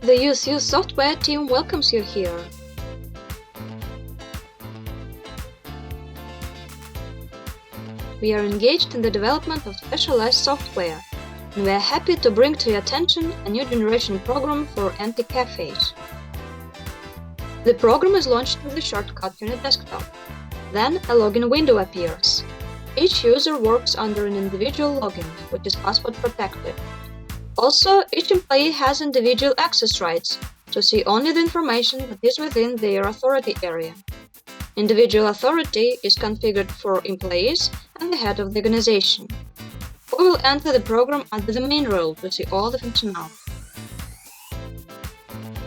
The USU software team welcomes you here. We are engaged in the development of specialized software, and we are happy to bring to your attention a new generation program for anti-cafes. The program is launched with a shortcut in your desktop. Then a login window appears. Each user works under an individual login, which is password protected. Also, each employee has individual access rights to see only the information that is within their authority area. Individual authority is configured for employees and the head of the organization. We will enter the program under the main role to see all the functionality.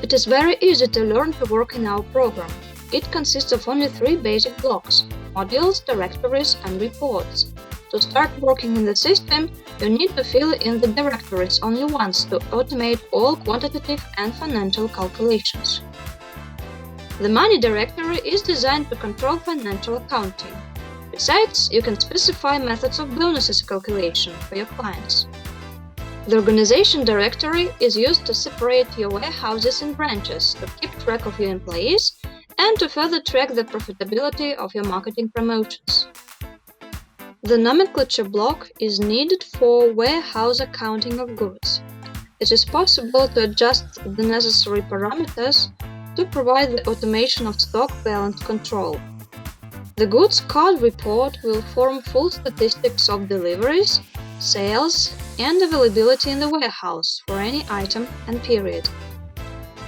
It is very easy to learn to work in our program. It consists of only 3 basic blocks: modules, directories, and reports. To start working in the system, you need to fill in the directories only once to automate all quantitative and financial calculations. The money directory is designed to control financial accounting. Besides, you can specify methods of bonuses calculation for your clients. The organization directory is used to separate your warehouses and branches, to keep track of your employees, and to further track the profitability of your marketing promotions. The nomenclature block is needed for warehouse accounting of goods. It is possible to adjust the necessary parameters to provide the automation of stock balance control. The goods card report will form full statistics of deliveries, sales, and availability in the warehouse for any item and period.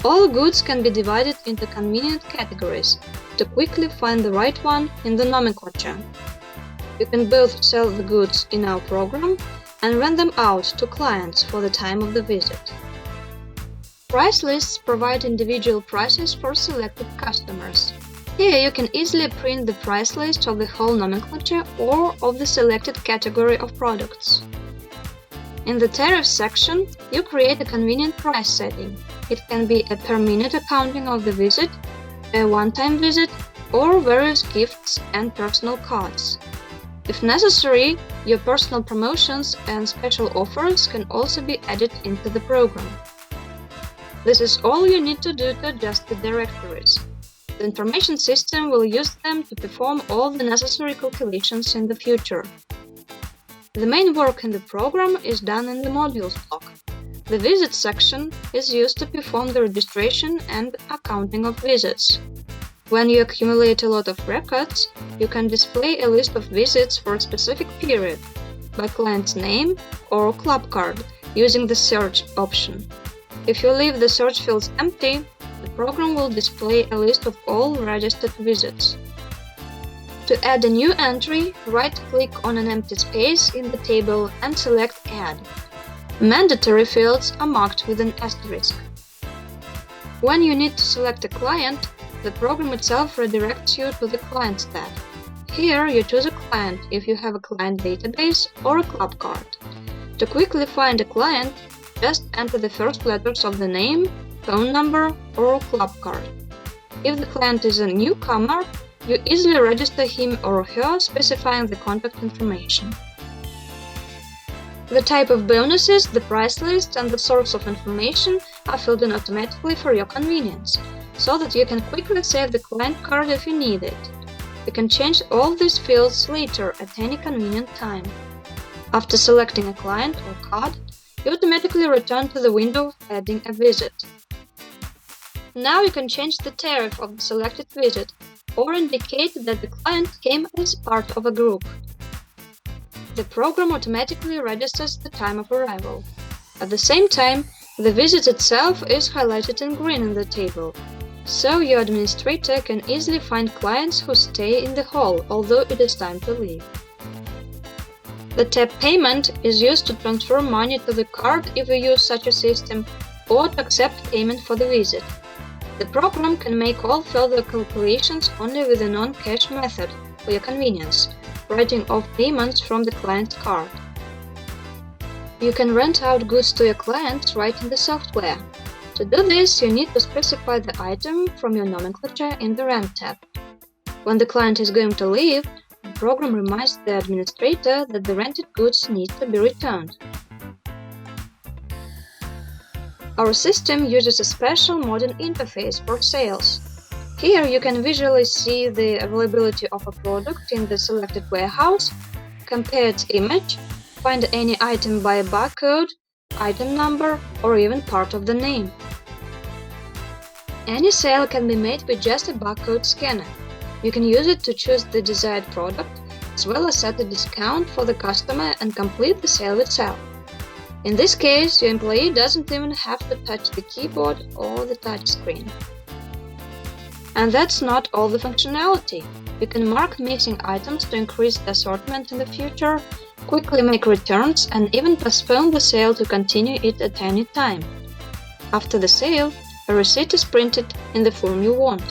All goods can be divided into convenient categories to quickly find the right one in the nomenclature. You can both sell the goods in our program and rent them out to clients for the time of the visit. Price lists provide individual prices for selected customers. Here you can easily print the price list of the whole nomenclature or of the selected category of products. In the tariffs section, you create a convenient price setting. It can be a per-minute accounting of the visit, a one-time visit, or various gifts and personal cards. If necessary, your personal promotions and special offers can also be added into the program. This is all you need to do to adjust the directories. The information system will use them to perform all the necessary calculations in the future. The main work in the program is done in the modules block. The visit section is used to perform the registration and accounting of visits. When you accumulate a lot of records, you can display a list of visits for a specific period by client's name or club card using the search option. If you leave the search fields empty, the program will display a list of all registered visits. To add a new entry, right-click on an empty space in the table and select Add. Mandatory fields are marked with an asterisk. When you need to select a client, the program itself redirects you to the Clients tab. Here you choose a client if you have a client database or a club card. To quickly find a client, just enter the first letters of the name, phone number, or club card. If the client is a newcomer, you easily register him or her, specifying the contact information. The type of bonuses, the price list, and the source of information are filled in automatically for your convenience, so that you can quickly save the client card if you need it. You can change all these fields later at any convenient time. After selecting a client or card, you automatically return to the window adding a visit. Now you can change the tariff of the selected visit or indicate that the client came as part of a group. The program automatically registers the time of arrival. At the same time, the visit itself is highlighted in green in the table, so your administrator can easily find clients who stay in the hall although it is time to leave. The tab Payment is used to transfer money to the card if you use such a system, or to accept payment for the visit. The program can make all further calculations only with a non-cash method for your convenience, writing off payments from the client's card. You can rent out goods to your clients right in the software. To do this, you need to specify the item from your nomenclature in the Rent tab. When the client is going to leave, the program reminds the administrator that the rented goods need to be returned. Our system uses a special modern interface for sales. Here you can visually see the availability of a product in the selected warehouse, compare its image, find any item by barcode, item number, or even part of the name. Any sale can be made with just a barcode scanner. You can use it to choose the desired product, as well as set a discount for the customer and complete the sale itself. In this case, your employee doesn't even have to touch the keyboard or the touchscreen. And that's not all the functionality. You can mark missing items to increase the assortment in the future, quickly make returns, and even postpone the sale to continue it at any time. After the sale, a receipt is printed in the form you want.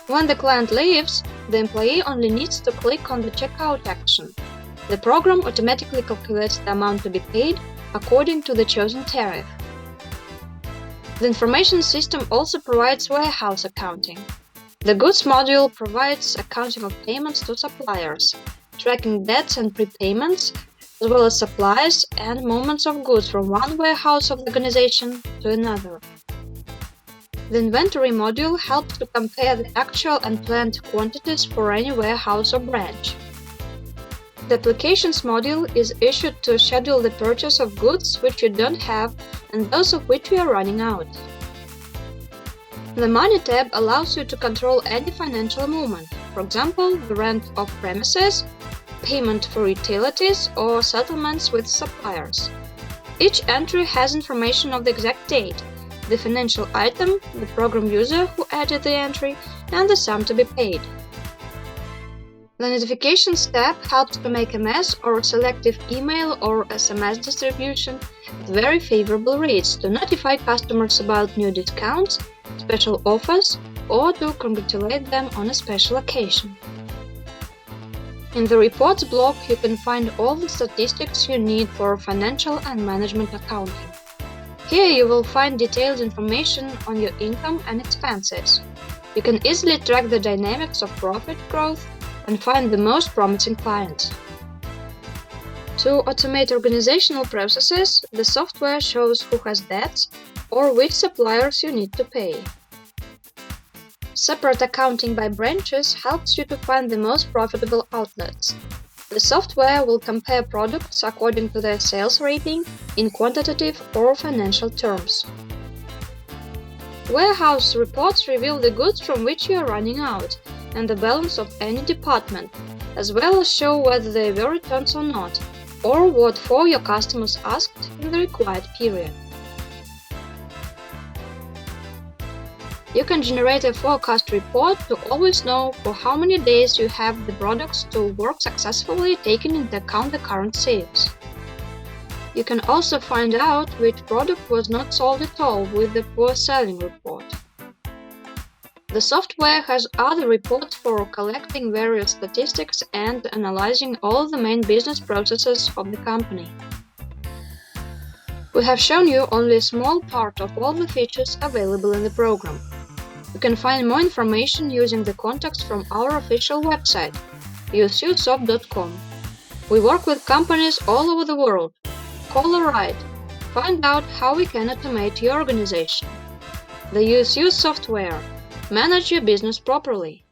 When the client leaves, the employee only needs to click on the checkout action. The program automatically calculates the amount to be paid according to the chosen tariff. The information system also provides warehouse accounting. The goods module provides accounting of payments to suppliers, tracking debts and prepayments, as well as supplies and movements of goods from one warehouse of the organization to another. The inventory module helps to compare the actual and planned quantities for any warehouse or branch. The applications module is issued to schedule the purchase of goods which you don't have and those of which you are running out. The Money tab allows you to control any financial movement, for example, the rent of premises, payment for utilities, or settlements with suppliers. Each entry has information of the exact date, the financial item, the program user who added the entry, and the sum to be paid. The Notifications tab helps to make a mass or selective email or SMS distribution at very favorable rates to notify customers about new discounts, special offers, or to congratulate them on a special occasion. In the Reports block, you can find all the statistics you need for financial and management accounting. Here you will find detailed information on your income and expenses. You can easily track the dynamics of profit growth and find the most promising clients. To automate organizational processes, the software shows who has debts or which suppliers you need to pay. Separate accounting by branches helps you to find the most profitable outlets. The software will compare products according to their sales rating in quantitative or financial terms. Warehouse reports reveal the goods from which you are running out and the balance of any department, as well as show whether they were returns or not, or what for your customers asked in the required period. You can generate a forecast report to always know for how many days you have the products to work successfully, taking into account the current sales. You can also find out which product was not sold at all with the poor selling report. The software has other reports for collecting various statistics and analyzing all the main business processes of the company. We have shown you only a small part of all the features available in the program. You can find more information using the contacts from our official website, USU.kz. We work with companies all over the world. Call or write. Find out how we can automate your organization. The USU software. Manage your business properly.